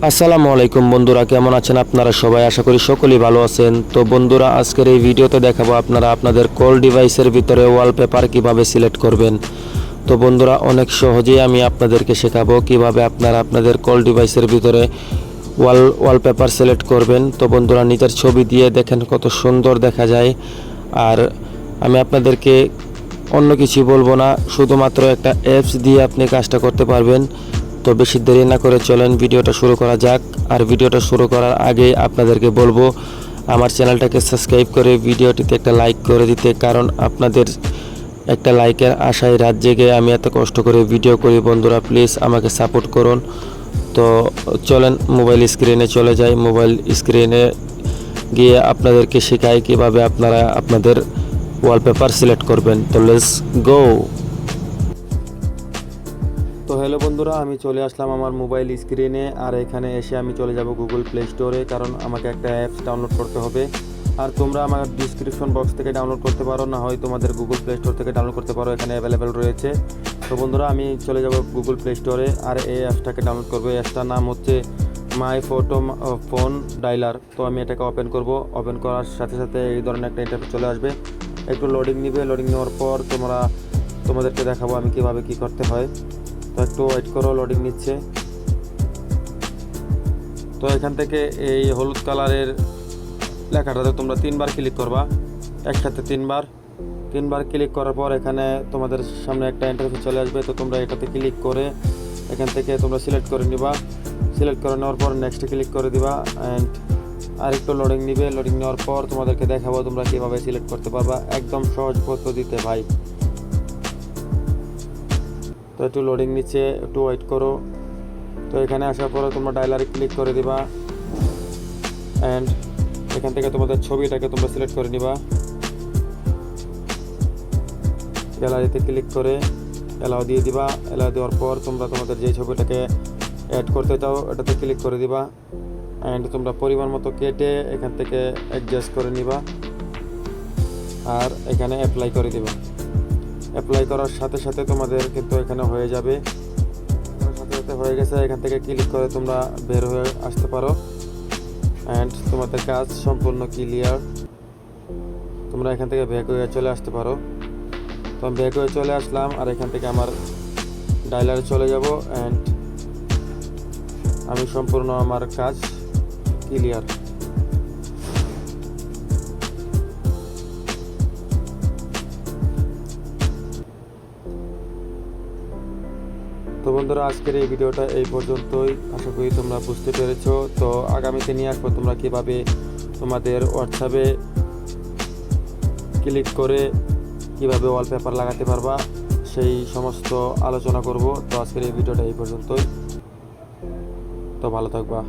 আসসালামু আলাইকুম বন্ধুরা, কেমন আছেন আপনারা সবাই? আশা করি সকলেই ভালো আছেন। তো বন্ধুরা, আজকের এই ভিডিওতে দেখাবো আপনারা আপনাদের কল ডিভাইসের ভিতরে ওয়ালপেপার কিভাবে সিলেক্ট করবেন। তো বন্ধুরা, অনেক সহজেই আমি আপনাদেরকে শেখাবো কিভাবে আপনারা আপনাদের কল ডিভাইসের ভিতরে ওয়ালপেপার সিলেক্ট করবেন। তো বন্ধুরা, নিজের ছবি দিয়ে দেখেন কত সুন্দর দেখা যায়। আর আমি আপনাদেরকে অন্য কিছু বলবো না, শুধুমাত্র একটা অ্যাপস দিয়ে আপনি কাজটা করতে পারবেন। তো বেশি দেরি না করে চলেন ভিডিওটা শুরু করা যাক। আর ভিডিওটা শুরু করার আগে আপনাদেরকে বলবো আমার চ্যানেলটাকে সাবস্ক্রাইব করে ভিডিওটিতে একটা লাইক করে দিতে, কারণ আপনাদের একটা লাইকের আশায় রাত জেগে আমি এত কষ্ট করে ভিডিও করি। বন্ধুরা, প্লিজ আমাকে সাপোর্ট করুন। তো চলেন মোবাইল স্ক্রিনে চলে যাই। মোবাইল স্ক্রিনে গিয়ে আপনাদেরকে শেখাই কিভাবে আপনারা আপনাদের ওয়ালপেপার সিলেক্ট করবেন। তো লেটস গো। তো হ্যালো বন্ধুরা, আমি চলে আসলাম আমার মোবাইল স্ক্রিনে। আর এখানে এসে আমি চলে যাব গুগল প্লে স্টোরে, কারণ আমাকে একটা অ্যাপস ডাউনলোড করতে হবে। আর তোমরা আমার ডিসক্রিপশন বক্স থেকে ডাউনলোড করতে পারো, না হয় তোমাদের গুগল প্লে স্টোর থেকে ডাউনলোড করতে পারো, এখানে অ্যাভেলেবেল রয়েছে। তো বন্ধুরা, আমি চলে যাব গুগল প্লে স্টোরে আর এই অ্যাপসটাকে ডাউনলোড করবো। অ্যাপসটার নাম হচ্ছে মাই ফটো ফোন ডাইলার। তো আমি এটাকে ওপেন করব। ওপেন করার সাথে সাথে এই ধরনের একটা ইন্টারফেস চলে আসবে। একটু লোডিং নিবে। লোডিং নেওয়ার পর তোমাদেরকে দেখাবো আমি কীভাবে কী করতে হয়। তো একটু ওয়েট করো, লোডিং নিচ্ছে। তো এখান থেকে এই হলুদ কালারের লেখাটাতে তোমরা 3বার ক্লিক করবা, একসাথে 3বার ক্লিক করার পর এখানে তোমাদের সামনে একটা ইন্টারফেস চলে আসবে। তো তোমরা এটাতে ক্লিক করে এখান থেকে তোমরা সিলেক্ট করে নিবা। সিলেক্ট করে নেওয়ার পর নেক্সটে ক্লিক করে দিবা অ্যান্ড আরেকটু লোডিং নিবে। লোডিং নেওয়ার পর তোমাদেরকে দেখাবো তোমরা কীভাবে সিলেক্ট করতে পারবা, একদম সহজ পদ্ধতিতে ভাই। তো একটু লোডিং নিচ্ছে, একটু ওয়েট করো। তো এখানে আসার পরে তোমরা ডায়লারে ক্লিক করে দিবা অ্যান্ড এখান থেকে তোমাদের ছবিটাকে তোমরা সিলেক্ট করে নিবা। গ্যালারিতে ক্লিক করে অ্যালাউ দিয়ে দিবা। অ্যালাউ দেওয়ার পর তোমরা তোমাদের যে ছবিটাকে অ্যাড করতে চাও এটাতে ক্লিক করে দিবা অ্যান্ড তোমরা পরিমাণ মতো কেটে এখান থেকে অ্যাডজাস্ট করে নিবা আর এখানে অ্যাপ্লাই করে দিবা। অ্যাপ্লাই করার সাথে সাথে তোমাদের কিন্তু এখানে হয়ে যাবে। সাথে সাথে হয়ে গেছে। এখান থেকে ক্লিক করে তোমরা বের হয়ে আসতে পারো অ্যান্ড তোমাদের কাজ সম্পূর্ণ ক্লিয়ার। তোমরা এখান থেকে ব্যাক হয়ে চলে আসতে পারো। তো আমি ব্যাক হয়ে চলে আসলাম আর এখান থেকে আমার ডায়লারে চলে যাব অ্যান্ড আমি সম্পূর্ণ আমার কাজ ক্লিয়ার। তো বন্ধুরা, আজকের এই ভিডিওটা এই পর্যন্তই। আশা করি তোমরা বুঝতে পেরেছো। তো আগামীতে নিয়ে আসবো তোমরা কীভাবে তোমাদের হোয়াটসঅ্যাপে ক্লিক করে কীভাবে ওয়ালপেপার লাগাতে পারবা সেই সমস্ত আলোচনা করব। তো আজকের এই ভিডিওটা এই পর্যন্তই। তো ভালো থাকবা।